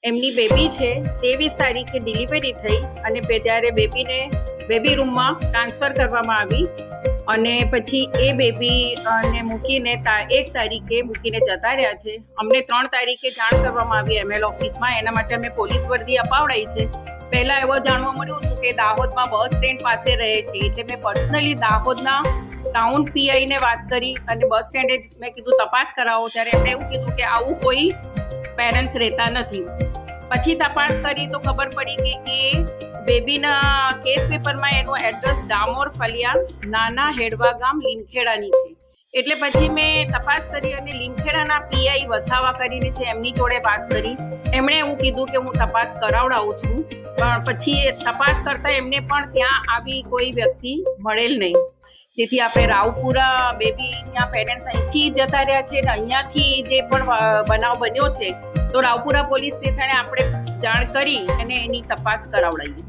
એમની બેબી છે 23 તારીખે ડિલિવરી થઈ અને ત્યારે બેબીને બેબી રૂમમાં ટ્રાન્સફર કરવામાં આવી અને પછી એ બેબી ને મૂકીને 1 તારીખે મૂકીને જતા રહ્યા છે. અમને 3 તારીખે જાણ કરવામાં આવી ML ઓફિસમાં. એના માટે અમે પોલીસ વર્દી અપાવડાઈ છે. પહેલા એવો જાણવા મળ્યું હતું કે દાહોદમાં બસ સ્ટેન્ડ પાસે રહે છે, એટલે મેં પર્સનલી દાહોદના ટાઉન PI ને વાત કરી અને બસ સ્ટેન્ડે મેં કીધું તપાસ કરાવો. ત્યારે એમણે એવું કીધું કે આવું કોઈ પેરેન્ટ્સ રહેતા નથી. પછી તપાસ કરી તો ખબર પડી કે એ બેબીના કેસ પેપરમાં એનું એડ્રેસ ડામોર ફલિયા નાના હેડવા ગામ લીમખેડાની છે. એટલે પછી મેં તપાસ કરી અને લીમખેડાના PI વસાવા કરીને છે એમની જોડે વાત કરી. એમણે એવું કીધું કે હું તપાસ કરાવડાવું છું, પણ પછી તપાસ કરતા એમને પણ ત્યાં આવી કોઈ વ્યક્તિ મળેલ નહીં. જેથી આપણે રાવપુરા બેબીના પેરેન્ટ્સ અહીંથી જતા રહ્યા છે અને અહીંયાથી જે પણ બનાવ બન્યો છે તો રાવપુરા પોલીસ સ્ટેશને આપણે જાણ કરી અને એની તપાસ કરાવડાવી.